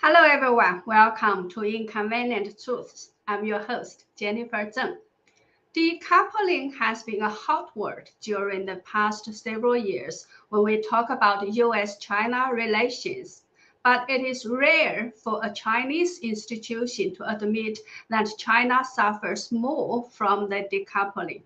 Hello everyone, welcome to Inconvenient Truths. I'm your host, Jennifer Zeng. Decoupling has been a hot word during the past several years when we talk about U.S. China relations. But it is rare for a Chinese institution to admit that China suffers more from the decoupling.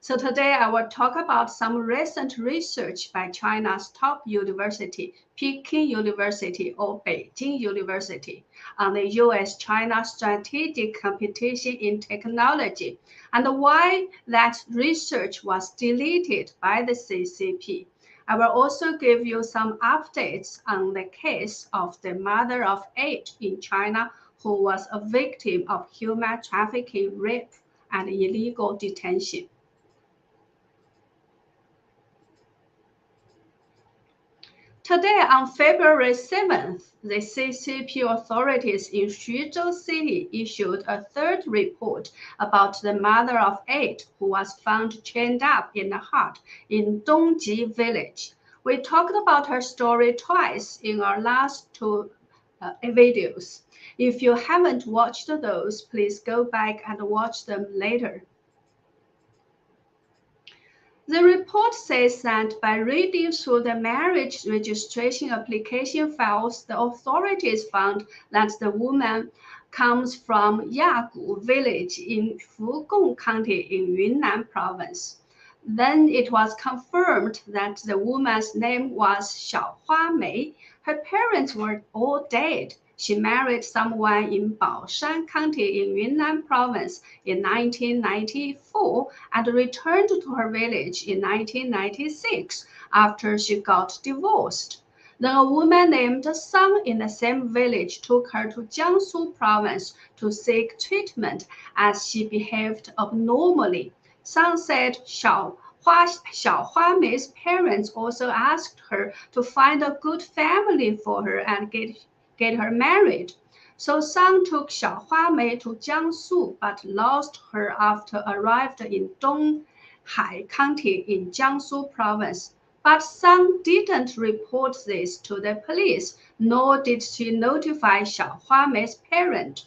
So today I will talk about some recent research by China's top university, Peking University or Beijing University, on the U.S. China Strategic Competition in Technology and why that research was deleted by the CCP. I will also give you some updates on the case of the mother of 8 in China who was a victim of human trafficking, rape, and illegal detention. Today, on February 7th, the CCP authorities in Xuzhou City issued a third report about the mother of 8 who was found chained up in a hut in Dongji village. We talked about her story twice in our last two videos. If you haven't watched those, please go back and watch them later. The report says that by reading through the marriage registration application files, the authorities found that the woman comes from Yagu village in Fugong County in Yunnan province. Then it was confirmed that the woman's name was Xiaohua Mei. Her parents were all dead. She married someone in Baoshan County in Yunnan province in 1994 and returned to her village in 1996 after she got divorced. Then a woman named Zeng in the same village took her to Jiangsu province to seek treatment as she behaved abnormally. Zeng said Xiaohua Mei's parents also asked her to find a good family for her and get her married. So Zeng took Xiaohua Mei to Jiangsu but lost her after arrived in Donghai County in Jiangsu province. But Zeng didn't report this to the police, nor did she notify Xiaohua Mei's parent.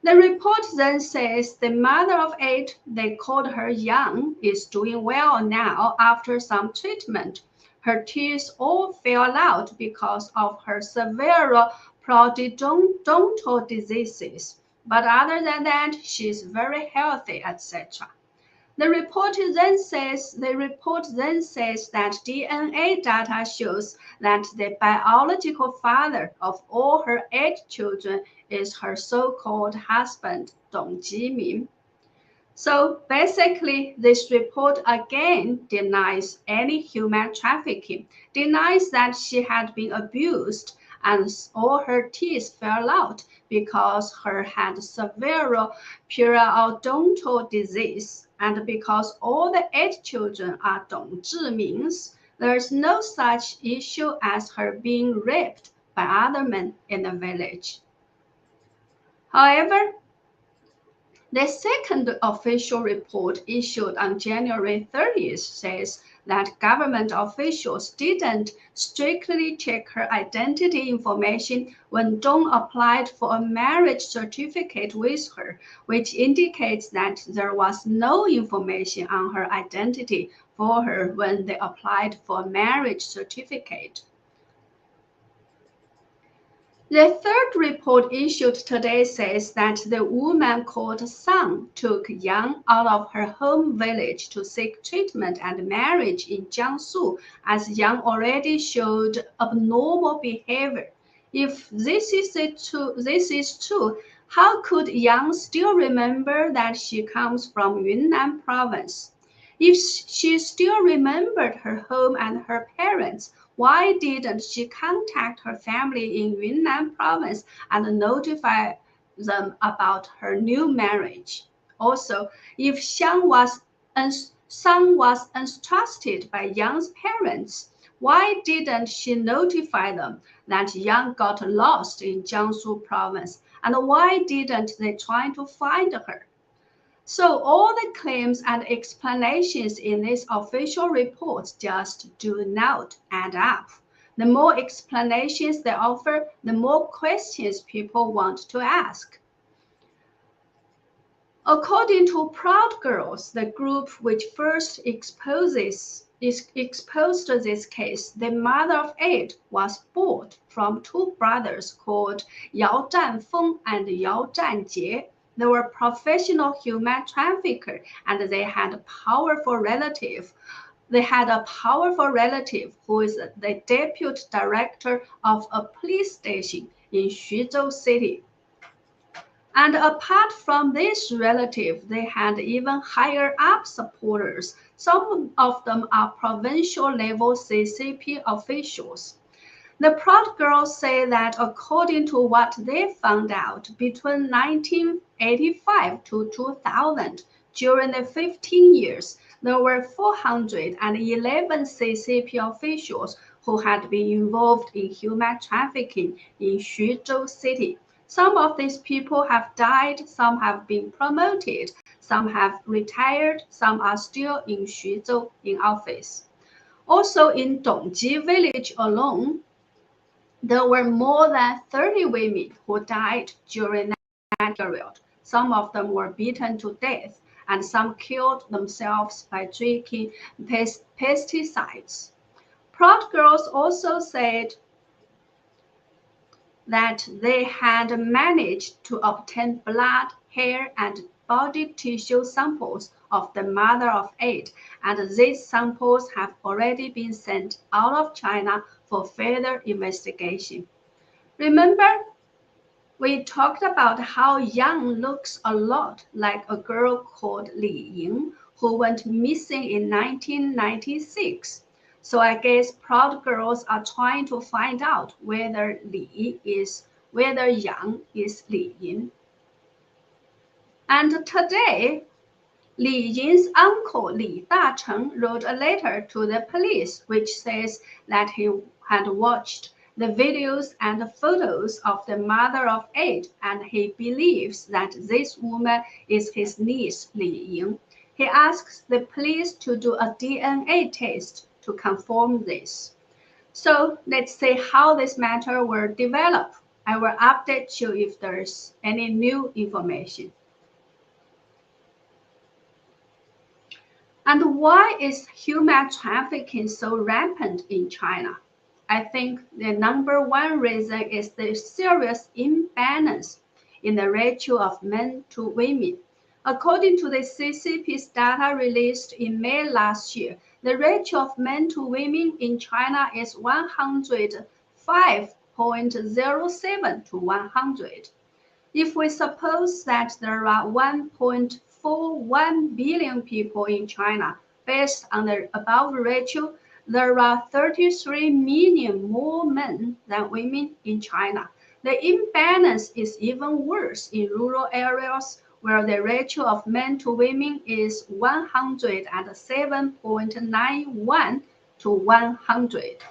The report then says the mother of 8, they called her Yang, is doing well now after some treatment. Her teeth all fell out because of her severe periodontal diseases. But other than that, she is very healthy, etc. The report then says that DNA data shows that the biological father of all her 8 children is her so-called husband, Dong Jimin. So basically, this report again denies any human trafficking, denies that she had been abused and all her teeth fell out because her had severe periodontal disease and because all the 8 children are Dong Zhiming's. There is no such issue as her being raped by other men in the village. However, the second official report issued on January 30th says that government officials didn't strictly check her identity information when Dong applied for a marriage certificate with her, which indicates that there was no information on her identity for her when they applied for a marriage certificate. The third report issued today says that the woman called Zeng took Yang out of her home village to seek treatment and marriage in Jiangsu, as Yang already showed abnormal behavior. If this is true, how could Yang still remember that she comes from Yunnan province? If she still remembered her home and her parents, why didn't she contact her family in Yunnan province and notify them about her new marriage? Also, if Zeng was entrusted by Yang's parents, why didn't she notify them that Yang got lost in Jiangsu province? And why didn't they try to find her? So all the claims and explanations in these official reports just do not add up. The more explanations they offer, the more questions people want to ask. According to Proud Girls, the group which first exposed this case, the mother of 8 was bought from 2 brothers called Yao Zhanfeng and Yao Zhanjie. They were professional human traffickers, and they had a powerful relative. They had a powerful relative who is the deputy director of a police station in Xuzhou City. And apart from this relative, they had even higher up supporters. Some of them are provincial level CCP officials. The Proud Girls say that according to what they found out, between 1985 to 2000, during the 15 years, there were 411 CCP officials who had been involved in human trafficking in Xuzhou City. Some of these people have died, some have been promoted, some have retired, some are still in Xuzhou in office. Also in Dongji village alone, there were more than 30 women who died during that period. Some of them were beaten to death, and some killed themselves by drinking pesticides. Proud Girls also said that they had managed to obtain blood, hair, and body tissue samples of the mother of 8, and these samples have already been sent out of China for further investigation. Remember, we talked about how Yang looks a lot like a girl called Li Ying, who went missing in 1996. So I guess Proud Girls are trying to find out whether Yang is Li Ying. And today, Li Ying's uncle Li Dacheng wrote a letter to the police which says that he had watched the videos and the photos of the mother of 8, and he believes that this woman is his niece Li Ying. He asks the police to do a DNA test to confirm this. So let's see how this matter will develop. I will update you if there's any new information. And why is human trafficking so rampant in China? I think the number one reason is the serious imbalance in the ratio of men to women. According to the CCP's data released in May last year, the ratio of men to women in China is 105.07 to 100. If we suppose that there are 1.41 billion people in China, based on the above ratio, there are 33 million more men than women in China. The imbalance is even worse in rural areas where the ratio of men to women is 107.91 to 100.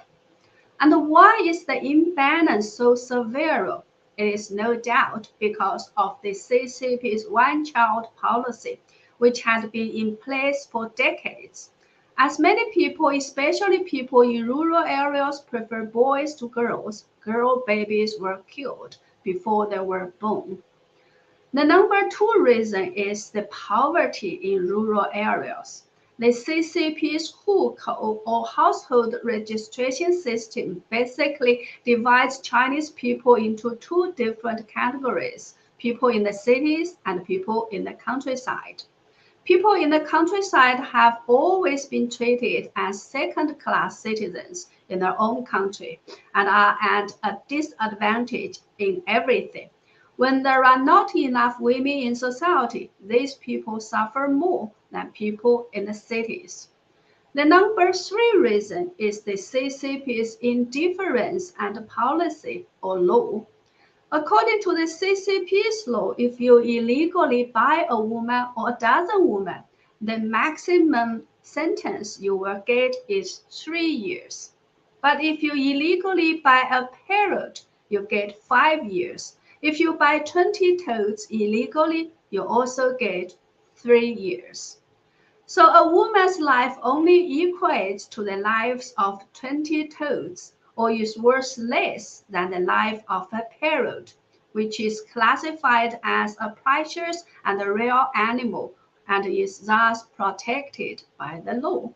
And why is the imbalance so severe? It is no doubt because of the CCP's one-child policy, which had been in place for decades. As many people, especially people in rural areas, prefer boys to girls, girl babies were killed before they were born. The number two reason is the poverty in rural areas. The CCP's hukou or household registration system basically divides Chinese people into 2 different categories, people in the cities and people in the countryside. People in the countryside have always been treated as second-class citizens in their own country and are at a disadvantage in everything. When there are not enough women in society, these people suffer more than people in the cities. The number 3 reason is the CCP's indifference and policy or law. According to the CCP's law, if you illegally buy a woman or a dozen women, the maximum sentence you will get is 3 years. But if you illegally buy a parrot, you get 5 years. If you buy 20 toads illegally, you also get 3 years. So a woman's life only equates to the lives of 20 toads, or is worth less than the life of a parrot, which is classified as a precious and a rare animal and is thus protected by the law.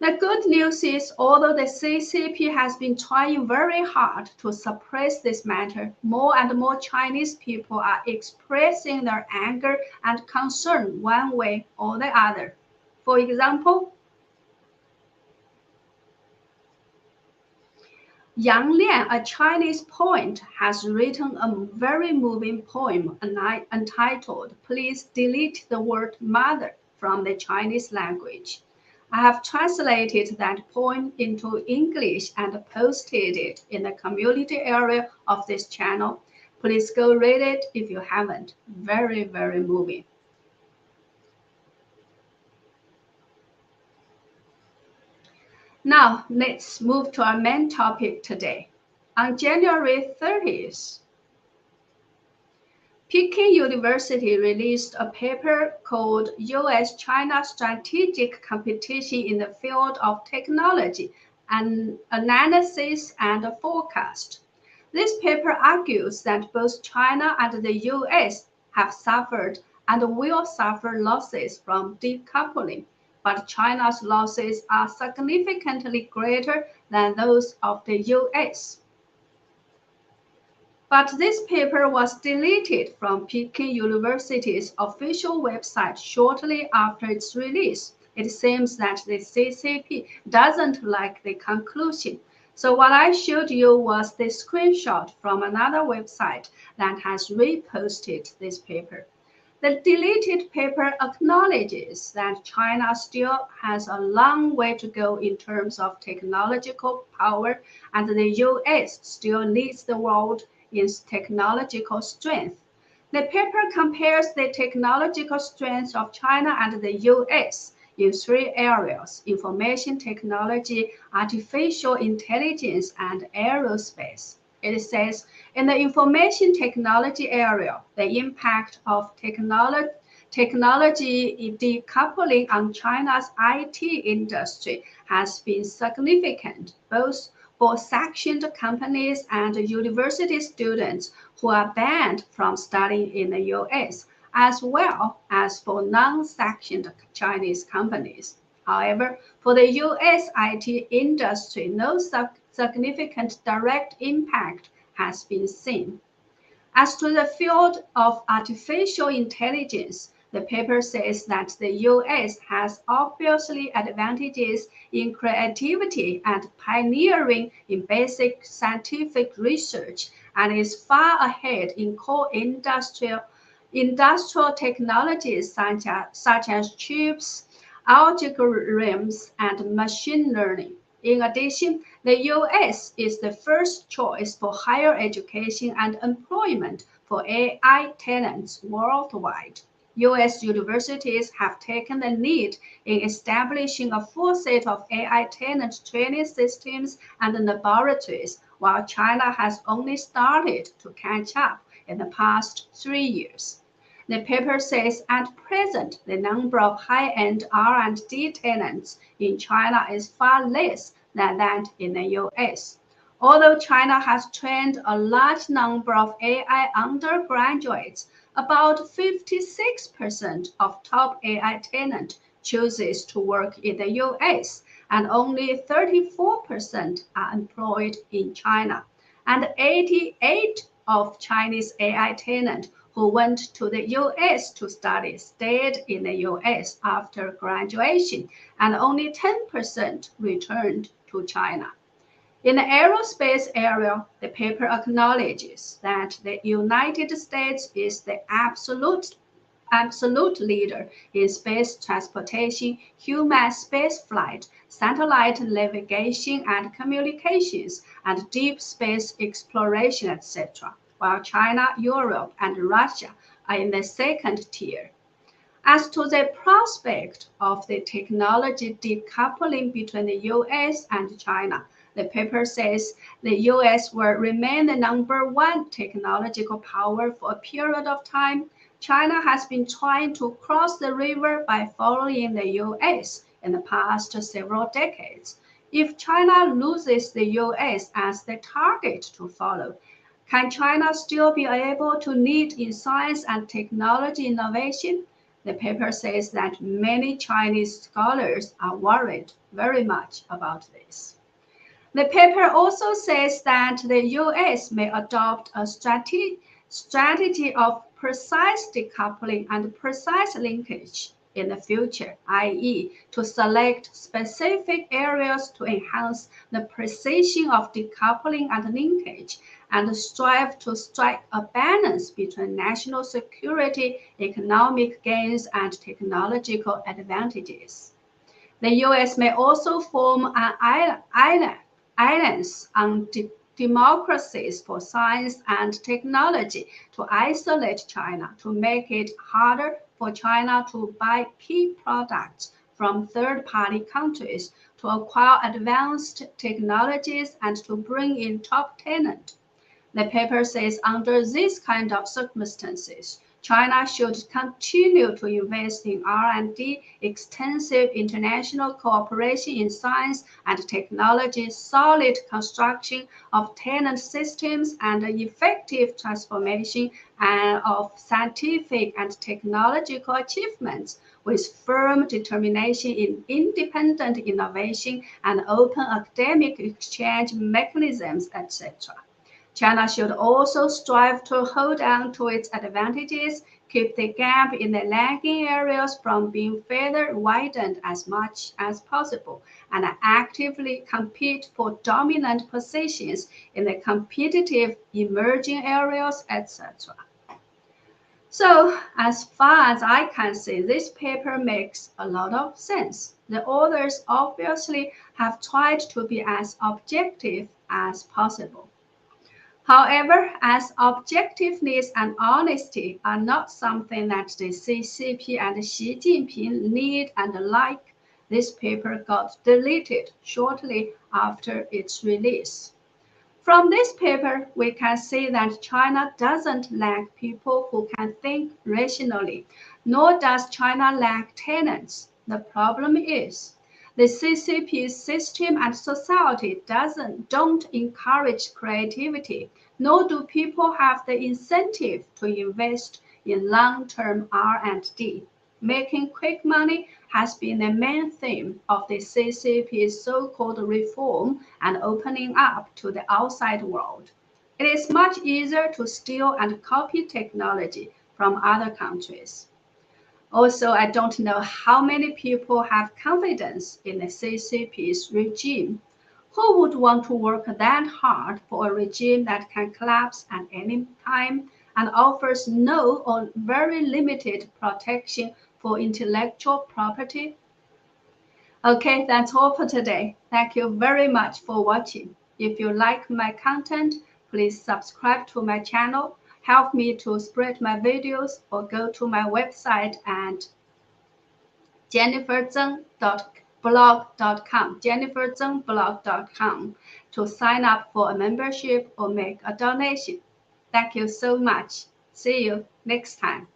The good news is, although the CCP has been trying very hard to suppress this matter, more and more Chinese people are expressing their anger and concern one way or the other. For example, Yang Lian, a Chinese poet, has written a very moving poem entitled "Please Delete the Word Mother" from the Chinese language. I have translated that poem into English and posted it in the community area of this channel. Please go read it if you haven't. Very, very moving. Now, let's move to our main topic today. On January 30th, Peking University released a paper called U.S China Strategic Competition in the Field of Technology and Analysis and Forecast. This paper argues that both China and the U.S. have suffered and will suffer losses from decoupling, but China's losses are significantly greater than those of the U.S. But this paper was deleted from Peking University's official website shortly after its release. It seems that the CCP doesn't like the conclusion. So what I showed you was the screenshot from another website that has reposted this paper. The deleted paper acknowledges that China still has a long way to go in terms of technological power, and the U.S. still leads the world in technological strength. The paper compares the technological strength of China and the U.S. in three areas: information technology, artificial intelligence, and aerospace. It says, in the information technology area, the impact of technology decoupling on China's IT industry has been significant, both for sanctioned companies and university students who are banned from studying in the U.S., as well as for non-sanctioned Chinese companies. However, for the U.S. IT industry, no significant direct impact has been seen. As to the field of artificial intelligence, the paper says that the U.S. has obviously advantages in creativity and pioneering in basic scientific research, and is far ahead in core industrial technologies such as chips, algorithms, and machine learning. In addition, the U.S. is the first choice for higher education and employment for AI talents worldwide. U.S. universities have taken the lead in establishing a full set of AI talent training systems and laboratories, while China has only started to catch up in the past 3 years. The paper says at present, the number of high-end R&D talents in China is far less than that in the U.S. Although China has trained a large number of AI undergraduates, about 56% of top AI talent chooses to work in the U.S., and only 34% are employed in China. And 88% of Chinese AI talent who went to the U.S. to study stayed in the U.S. after graduation, and only 10% returned to China. In the aerospace area, the paper acknowledges that the United States is the absolute leader in space transportation, human spaceflight, satellite navigation and communications, and deep space exploration, etc., while China, Europe, and Russia are in the second tier. As to the prospect of the technology decoupling between the U.S. and China, the paper says the U.S. will remain the number one technological power for a period of time. China has been trying to cross the river by following the U.S. in the past several decades. If China loses the U.S. as the target to follow, can China still be able to lead in science and technology innovation? The paper says that many Chinese scholars are worried very much about this. The paper also says that the U.S. may adopt a strategy of precise decoupling and precise linkage in the future, i.e., to select specific areas to enhance the precision of decoupling and linkage, and strive to strike a balance between national security, economic gains, and technological advantages. The U.S. may also form an alliance on democracies for science and technology to isolate China, to make it harder for China to buy key products from third-party countries, to acquire advanced technologies, and to bring in top talent. The paper says under these kind of circumstances, China should continue to invest in R&D, extensive international cooperation in science and technology, solid construction of talent systems, and effective transformation of scientific and technological achievements, with firm determination in independent innovation and open academic exchange mechanisms, etc. China should also strive to hold on to its advantages, keep the gap in the lagging areas from being further widened as much as possible, and actively compete for dominant positions in the competitive emerging areas, etc. So, as far as I can see, this paper makes a lot of sense. The authors obviously have tried to be as objective as possible. However, as objectiveness and honesty are not something that the CCP and Xi Jinping need and like, this paper got deleted shortly after its release. From this paper, we can see that China doesn't lack people who can think rationally, nor does China lack talents. The problem is, the CCP's system and society don't encourage creativity, nor do people have the incentive to invest in long-term R&D. Making quick money has been the main theme of the CCP's so-called reform and opening up to the outside world. It is much easier to steal and copy technology from other countries. Also, I don't know how many people have confidence in the CCP's regime. Who would want to work that hard for a regime that can collapse at any time and offers no or very limited protection for intellectual property? Okay, that's all for today. Thank you very much for watching. If you like my content, please subscribe to my channel. Help me to spread my videos, or go to my website at jenniferzengblog.com to sign up for a membership or make a donation. Thank you so much. See you next time.